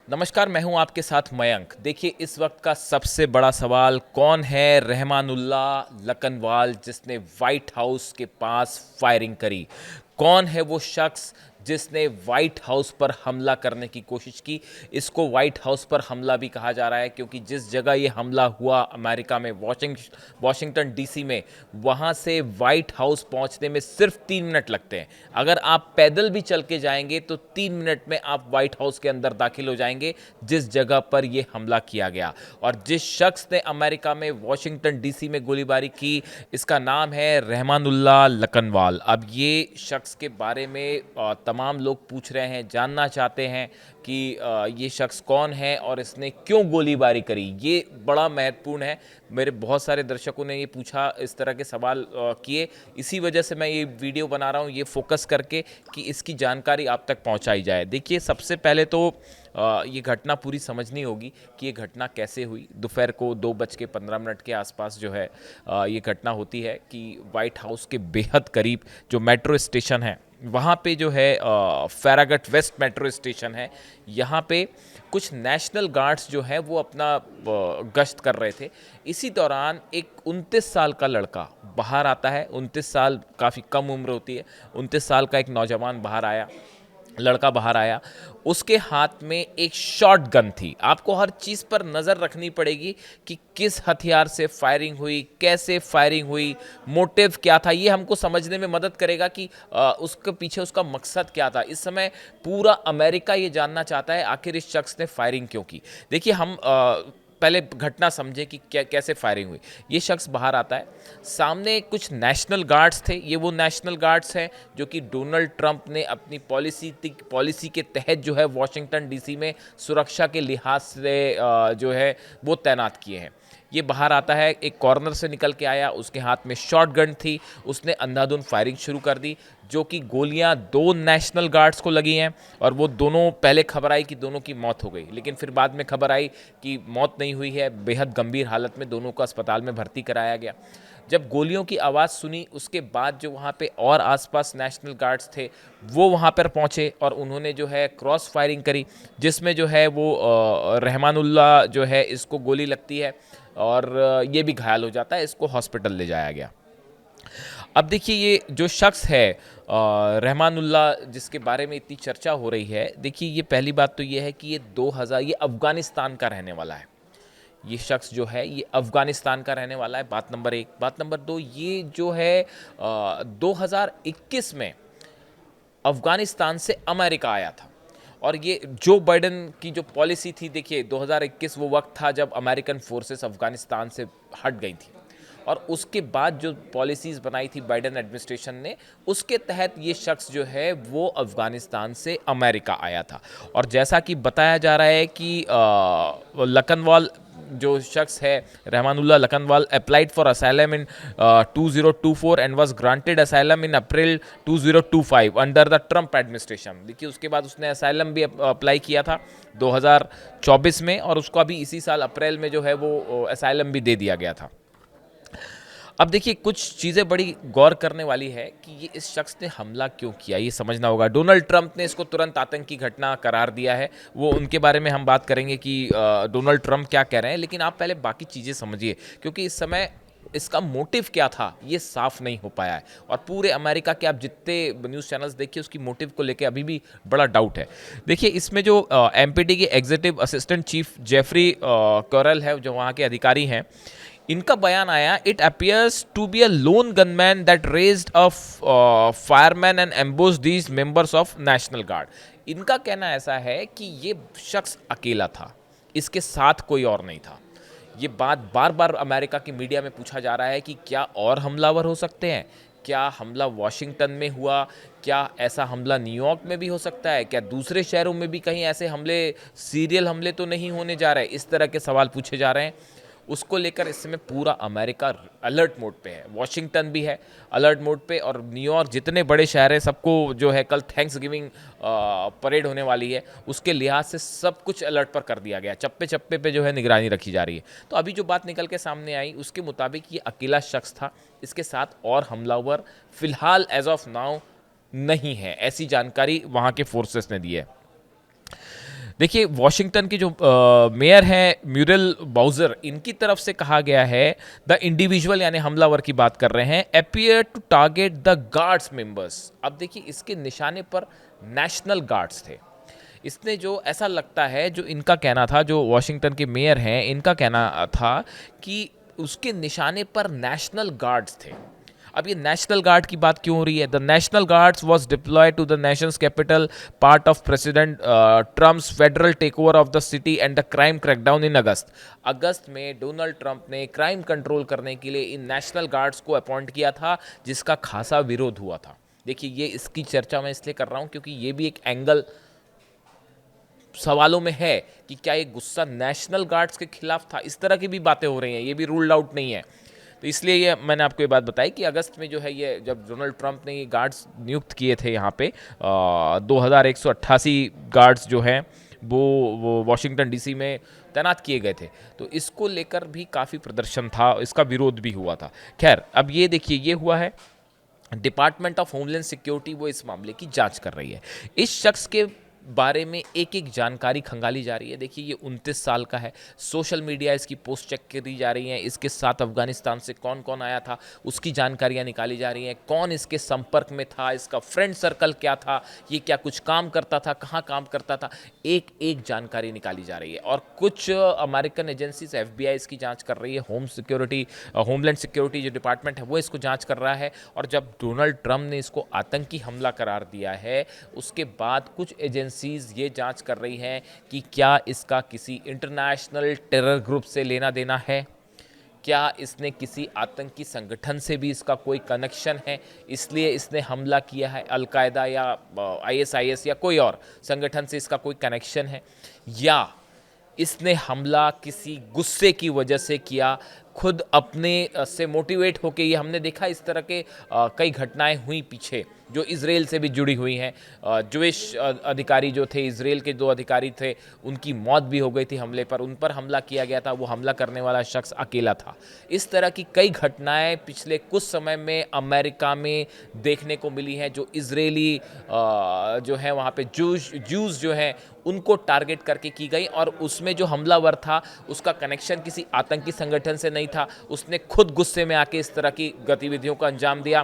नमस्कार, मैं हूं आपके साथ मयंक। देखिए, इस वक्त का सबसे बड़ा सवाल कौन है रहमानुल्लाह लखनवाल जिसने व्हाइट हाउस के पास फायरिंग करी। कौन है वो शख्स जिसने व्हाइट हाउस पर हमला करने की कोशिश की। इसको व्हाइट हाउस पर हमला भी कहा जा रहा है क्योंकि जिस जगह ये हमला हुआ अमेरिका में वॉशिंगटन डीसी में, वहाँ से व्हाइट हाउस पहुँचने में सिर्फ 3 मिनट लगते हैं। अगर आप पैदल भी चल के जाएंगे तो 3 मिनट में आप व्हाइट हाउस के अंदर दाखिल हो जाएंगे जिस जगह पर यह हमला किया गया। और जिस शख्स ने अमेरिका में वॉशिंगटन डीसी में गोलीबारी की, इसका नाम है रहमानुल्लाह लखनवाल। अब ये शख्स के बारे में तमाम लोग पूछ रहे हैं, जानना चाहते हैं कि ये शख्स कौन है और इसने क्यों गोलीबारी करी। ये बड़ा महत्वपूर्ण है। मेरे बहुत सारे दर्शकों ने ये पूछा, इस तरह के सवाल किए। इसी वजह से मैं ये वीडियो बना रहा हूँ, ये फोकस करके कि इसकी जानकारी आप तक पहुँचाई जाए। देखिए, सबसे पहले तो ये घटना पूरी समझनी होगी कि ये घटना कैसे हुई। दोपहर को 2:15 के आसपास जो है ये घटना होती है कि वाइट हाउस के बेहद करीब जो मेट्रो स्टेशन है, वहाँ पे जो है फैरागट वेस्ट मेट्रो स्टेशन है, यहाँ पे कुछ नेशनल गार्ड्स जो है वो अपना गश्त कर रहे थे। इसी दौरान एक 29 साल का लड़का बाहर आता है। 29 साल काफ़ी कम उम्र होती है। 29 साल का एक नौजवान बाहर आया, लड़का बाहर आया। उसके हाथ में एक शॉट गन थी। आपको हर चीज़ पर नज़र रखनी पड़ेगी कि किस हथियार से फायरिंग हुई, कैसे फायरिंग हुई, मोटिव क्या था। ये हमको समझने में मदद करेगा कि उसके पीछे उसका मकसद क्या था। इस समय पूरा अमेरिका ये जानना चाहता है आखिर इस शख्स ने फायरिंग क्यों की। देखिए, हम पहले घटना समझे कि क्या कैसे फायरिंग हुई। ये शख्स बाहर आता है, सामने कुछ नेशनल गार्ड्स थे। ये वो नेशनल गार्ड्स हैं जो कि डोनाल्ड ट्रंप ने अपनी पॉलिसी के तहत जो है वॉशिंगटन डीसी में सुरक्षा के लिहाज से जो है वो तैनात किए हैं। ये बाहर आता है, एक कॉर्नर से निकल के आया, उसके हाथ में शॉट गन थी। उसने अंधाधुंध फायरिंग शुरू कर दी, जो कि गोलियां 2 नेशनल गार्ड्स को लगी हैं। और वो दोनों, पहले खबर आई कि दोनों की मौत हो गई, लेकिन फिर बाद में खबर आई कि मौत नहीं हुई है। बेहद गंभीर हालत में दोनों को अस्पताल में भर्ती कराया गया। जब गोलियों की आवाज़ सुनी, उसके बाद जो वहाँ पे और आसपास नेशनल गार्ड्स थे वो वहाँ पर पहुँचे और उन्होंने जो है क्रॉस फायरिंग करी, जिसमें जो है वो रहमानुल्लाह जो है इसको गोली लगती है और ये भी घायल हो जाता है। इसको हॉस्पिटल ले जाया गया। अब देखिए, ये जो शख्स है रहमानुल्लाह, जिसके बारे में इतनी चर्चा हो रही है, देखिए ये पहली बात तो ये है कि ये अफ़गानिस्तान का रहने वाला है। ये शख्स जो है ये अफ़गानिस्तान का रहने वाला है, बात नंबर 1। बात नंबर 2, ये जो है 2021 में अफ़गानिस्तान से अमेरिका आया था। और ये जो बाइडन की जो पॉलिसी थी, देखिए 2021 वो वक्त था जब अमेरिकन फोर्सेस अफ़गानिस्तान से हट गई थी। और उसके बाद जो पॉलिसीज़ बनाई थी बाइडन एडमिनिस्ट्रेशन ने, उसके तहत ये शख्स जो है वो अफ़गानिस्तान से अमेरिका आया था। और जैसा कि बताया जा रहा है कि लखनवाल जो शख्स है, Rahmanullah Lakanwal, applied for asylum in 2024 and was granted asylum in April 2025 under the Trump administration. देखिए, उसके बाद उसने असाइलम भी अप्लाई किया था 2024 में, और उसको अभी इसी साल अप्रैल में जो है वो असाइलम भी दे दिया गया था। अब देखिए, कुछ चीज़ें बड़ी गौर करने वाली है कि ये इस शख्स ने हमला क्यों किया, ये समझना होगा। डोनाल्ड ट्रंप ने इसको तुरंत आतंकी घटना करार दिया है। वो उनके बारे में हम बात करेंगे कि डोनाल्ड ट्रंप क्या कह रहे हैं, लेकिन आप पहले बाकी चीज़ें समझिए, क्योंकि इस समय इसका मोटिव क्या था ये साफ नहीं हो पाया है। और पूरे अमेरिका के आप जितने न्यूज़ चैनल्स देखिए, उसकी मोटिव को लेकर अभी भी बड़ा डाउट है। देखिए, इसमें जो एमपीटी के executive assistant chief Jeffrey Carroll है, जो वहाँ के अधिकारी हैं, इनका बयान आया, it appears to be a lone gunman that raised a firearm and ambushed these members of National Guard. इनका कहना ऐसा है कि ये शख्स अकेला था, इसके साथ कोई और नहीं था। ये बात बार बार अमेरिका की मीडिया में पूछा जा रहा है कि क्या और हमलावर हो सकते हैं, क्या हमला वॉशिंगटन में हुआ, क्या ऐसा हमला न्यूयॉर्क में भी हो सकता है, क्या दूसरे शहरों में भी कहीं ऐसे हमले, सीरियल हमले तो नहीं होने जा रहे। इस तरह के सवाल पूछे जा रहे हैं। उसको लेकर इस समय पूरा अमेरिका अलर्ट मोड पे है। वॉशिंगटन भी है अलर्ट मोड पे, और न्यूयॉर्क, जितने बड़े शहर हैं, सबको जो है कल थैंक्स गिविंग परेड होने वाली है, उसके लिहाज से सब कुछ अलर्ट पर कर दिया गया। चप्पे चप्पे पे जो है निगरानी रखी जा रही है। तो अभी जो बात निकल के सामने आई, उसके मुताबिक ये अकेला शख्स था, इसके साथ और हमलावर फिलहाल एज ऑफ नाउ नहीं है, ऐसी जानकारी वहाँ के फोर्सेस ने दी है। देखिए, वॉशिंगटन की जो मेयर हैं म्यूरल बाउजर, इनकी तरफ से कहा गया है द इंडिविजुअल यानी हमलावर की बात कर रहे हैं appear to target the guards members. अब देखिए, इसके निशाने पर नेशनल गार्ड्स थे। इसने जो ऐसा लगता है, जो इनका कहना था, जो वॉशिंगटन के मेयर हैं इनका कहना था कि उसके निशाने पर नेशनल गार्ड्स थे। अब ये नेशनल गार्ड की बात क्यों हो रही है? The national guards was deployed to the nation's capital part of President Trump's federal take over of the city and the crime crackdown in August. अगस्त में डोनाल्ड ट्रंप ने क्राइम कंट्रोल करने के लिए इन नेशनल गार्ड्स को appoint किया था, जिसका खासा विरोध हुआ था। देखिए, ये इसकी चर्चा मैं इसलिए कर रहा हूं क्योंकि ये भी एक एंगल सवालों में है कि क्या ये गुस्सा नेशनल गार्ड्स के खिलाफ था। इस तरह की भी बातें हो रही हैं, ये भी रूल्ड आउट नहीं है। तो इसलिए ये मैंने आपको ये बात बताई कि अगस्त में जो है, ये जब डोनाल्ड ट्रंप ने ये गार्ड्स नियुक्त किए थे यहाँ पे 2188 गार्ड्स जो हैं वो वॉशिंगटन डीसी में तैनात किए गए थे। तो इसको लेकर भी काफ़ी प्रदर्शन था, इसका विरोध भी हुआ था। खैर, अब ये देखिए, ये हुआ है। डिपार्टमेंट ऑफ होमलैंड सिक्योरिटी वो इस मामले की जांच कर रही है। इस शख्स के बारे में एक एक जानकारी खंगाली जा रही है। देखिए, ये 29 साल का है। सोशल मीडिया इसकी पोस्ट चेक करी जा रही हैं। इसके साथ अफगानिस्तान से कौन कौन आया था उसकी जानकारियां निकाली जा रही हैं। कौन इसके संपर्क में था, इसका फ्रेंड सर्कल क्या था, ये क्या कुछ काम करता था, कहाँ काम करता था, एक एक जानकारी निकाली जा रही है। और कुछ अमेरिकन एजेंसीज, FBI इसकी जांच कर रही है। होमलैंड सिक्योरिटी जो डिपार्टमेंट है वो इसको जांच कर रहा है। और जब डोनाल्ड ट्रंप ने इसको आतंकी हमला करार दिया है, उसके बाद कुछ एजेंसीज ये जांच कर रही हैं कि क्या इसका किसी इंटरनेशनल टेरर ग्रुप से लेना देना है, क्या इसने किसी आतंकी संगठन से भी इसका कोई कनेक्शन है, इसलिए इसने हमला किया है, अलकायदा या ISIS या कोई और संगठन से इसका कोई कनेक्शन है, या इसने हमला किसी गुस्से की वजह से किया, खुद अपने से मोटिवेट होके। ये हमने देखा, इस तरह के कई घटनाएं हुई पीछे जो इजराइल से भी जुड़ी हुई हैं। जुइश अधिकारी जो थे, इजराइल के 2 अधिकारी थे, उनकी मौत भी हो गई थी हमले पर, उन पर हमला किया गया था। वो हमला करने वाला शख्स अकेला था। इस तरह की कई घटनाएं पिछले कुछ समय में अमेरिका में देखने को मिली हैं, जो इजरायली जो है वहाँ पे जूस जो हैं उनको टारगेट करके की गई। और उसमें जो हमलावर था उसका कनेक्शन किसी आतंकी संगठन से नहीं था, उसने खुद गुस्से में आके इस तरह की गतिविधियों का अंजाम दिया।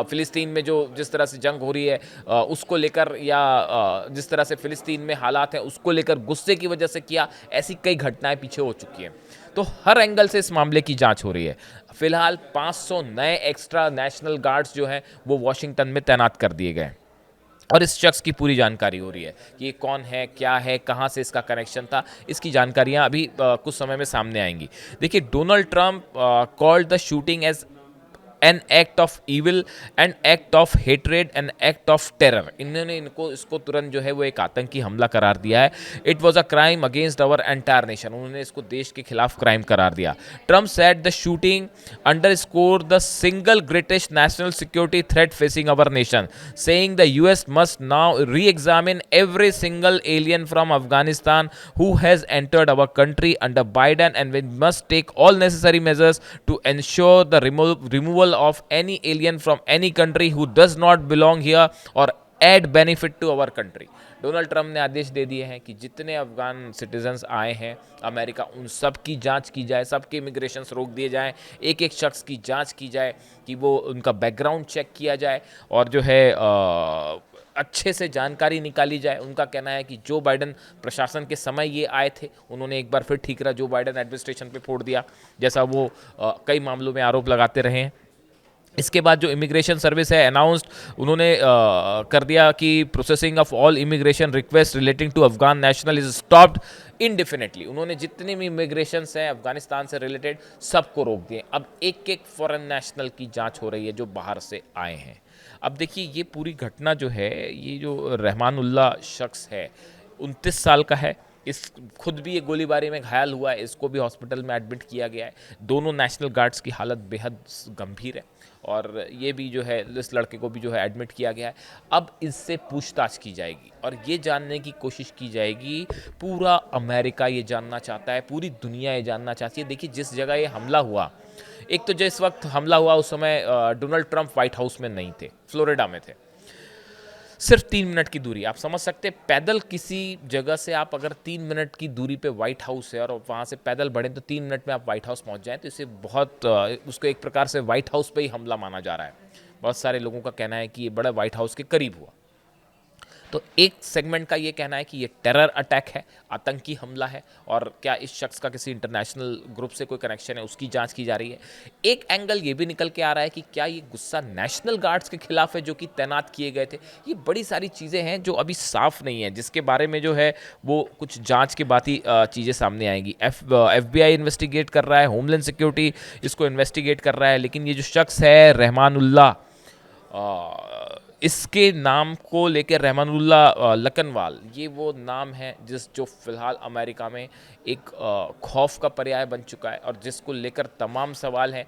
फिलिस्तीन में जो जिस तरह से जंग हो रही है उसको लेकर, या जिस तरह से फिलिस्तीन में हालात हैं उसको लेकर गुस्से की वजह से किया। ऐसी कई घटनाएं पीछे हो चुकी हैं। तो हर एंगल से इस मामले की जांच हो रही है। फिलहाल 500 नए एक्स्ट्रा नेशनल गार्ड्स जो हैं वो वॉशिंगटन में तैनात कर दिए गए, और इस शख्स की पूरी जानकारी हो रही है कि ये कौन है, क्या है, कहाँ से इसका कनेक्शन था। इसकी जानकारियां अभी कुछ समय में सामने आएंगी। देखिए, Donald Trump called the shooting as an act of evil, an act of hatred, an act of terror. इन्होंने इसको तुरंत जो है वो एक आतंकी हमला करार दिया है। It was a crime against our entire nation. उन्होंने इसको देश के खिलाफ क्राइम करार दिया। Trump said the shooting underscore the single greatest national security threat facing our nation, saying the US must now re-examine every single alien from Afghanistan who has entered our country under Biden, and we must take all necessary measures to ensure the removal of any alien from any country who does not belong here or add benefit to our country। Donald Trump ने आदेश दे दिए हैं कि जितने Afghan citizens आए हैं America, उन सब की जांच की जाए, सबके इमिग्रेशन रोक दिए जाएं, एक एक शख्स की जांच की जाए कि वो उनका बैकग्राउंड चेक किया जाए, और जो है अच्छे से जानकारी निकाली जाए। उनका कहना है कि जो बाइडन प्रशासन के समय ये आए थे, उन्होंने एक बार फिर ठीकरा जो बाइडन एडमिनिस्ट्रेशन पे फोड़ दिया, जैसा वो कई मामलों में आरोप लगाते रहे हैं। इसके बाद जो इमिग्रेशन सर्विस है अनाउंस्ड, उन्होंने कर दिया कि processing of all immigration request relating to Afghan national is stopped indefinitely. उन्होंने जितने भी इमिग्रेशन हैं अफगानिस्तान से रिलेटेड सबको रोक दिए। अब एक एक फॉरेन नेशनल की जांच हो रही है जो बाहर से आए हैं। अब देखिए, ये पूरी घटना जो है, ये जो रहमानुल्लाह शख्स है 29 साल का है, इस खुद भी ये गोलीबारी में घायल हुआ है, इसको भी हॉस्पिटल में एडमिट किया गया है। दोनों नेशनल गार्ड्स की हालत बेहद गंभीर है, और ये भी जो है इस लड़के को भी जो है एडमिट किया गया है। अब इससे पूछताछ की जाएगी और ये जानने की कोशिश की जाएगी। पूरा अमेरिका ये जानना चाहता है, पूरी दुनिया ये जानना चाहती है। देखिए, जिस जगह ये हमला हुआ, एक तो जिस वक्त हमला हुआ उस समय डोनाल्ड ट्रंप व्हाइट हाउस में नहीं थे, फ्लोरिडा में थे। सिर्फ 3 मिनट की दूरी, आप समझ सकते हैं पैदल किसी जगह से आप अगर 3 मिनट की दूरी पे व्हाइट हाउस है और वहाँ से पैदल बढ़ें तो 3 मिनट में आप व्हाइट हाउस पहुँच जाएं, तो इसे बहुत उसको एक प्रकार से व्हाइट हाउस पे ही हमला माना जा रहा है। बहुत सारे लोगों का कहना है कि ये बड़ा व्हाइट हाउस के करीब हुआ। तो एक सेगमेंट का ये कहना है कि ये टेरर अटैक है, आतंकी हमला है, और क्या इस शख्स का किसी इंटरनेशनल ग्रुप से कोई कनेक्शन है, उसकी जांच की जा रही है। एक एंगल ये भी निकल के आ रहा है कि क्या ये गुस्सा नेशनल गार्ड्स के खिलाफ है जो कि तैनात किए गए थे। ये बड़ी सारी चीज़ें हैं जो अभी साफ नहीं है, जिसके बारे में जो है वो कुछ जांच के बाद ही चीज़ें सामने आएंगी। FBI इन्वेस्टिगेट कर रहा है, होमलैंड सिक्योरिटी इसको इन्वेस्टिगेट कर रहा है, लेकिन ये जो शख्स है रहमानुल्लाह, इसके नाम को लेकर रहमानुल्लाह लकनवाल, ये वो नाम है जो फ़िलहाल अमेरिका में एक खौफ का पर्याय बन चुका है और जिसको लेकर तमाम सवाल हैं।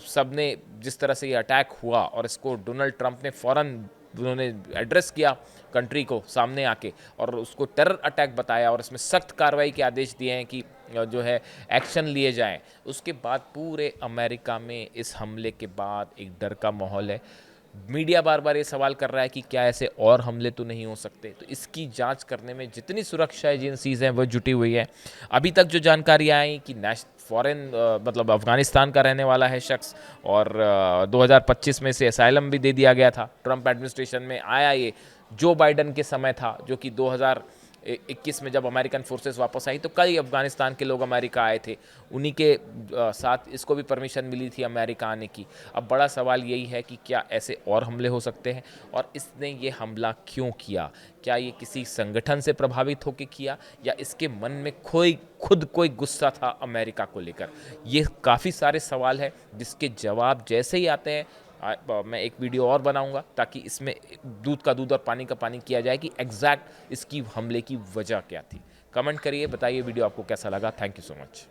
सब ने जिस तरह से ये अटैक हुआ और इसको डोनाल्ड ट्रंप ने फ़ौरन उन्होंने एड्रेस किया कंट्री को सामने आके और उसको टेरर अटैक बताया और इसमें सख्त कार्रवाई के आदेश दिए हैं कि जो है एक्शन लिए जाएं। उसके बाद पूरे अमेरिका में इस हमले के बाद एक डर का माहौल है। मीडिया बार बार ये सवाल कर रहा है कि क्या ऐसे और हमले तो नहीं हो सकते, तो इसकी जांच करने में जितनी सुरक्षा एजेंसीज हैं वो जुटी हुई है। अभी तक जो जानकारी आई कि फॉरेन मतलब अफगानिस्तान का रहने वाला है शख्स और 2025 में से असाइलम भी दे दिया गया था। ट्रंप एडमिनिस्ट्रेशन में आया ये जो बाइडन के समय था, जो कि 2021 में जब अमेरिकन फोर्सेस वापस आई तो कई अफगानिस्तान के लोग अमेरिका आए थे, उन्हीं के साथ इसको भी परमिशन मिली थी अमेरिका आने की। अब बड़ा सवाल यही है कि क्या ऐसे और हमले हो सकते हैं और इसने ये हमला क्यों किया? क्या ये किसी संगठन से प्रभावित होकर किया या इसके मन में खुद कोई गुस्सा था अमेरिका को लेकर? ये काफ़ी सारे सवाल हैं जिसके जवाब जैसे ही आते हैं मैं एक वीडियो और बनाऊंगा ताकि इसमें दूध का दूध और पानी का पानी किया जाए कि एग्जैक्ट इसकी हमले की वजह क्या थी। कमेंट करिए, बताइए वीडियो आपको कैसा लगा। Thank you so much.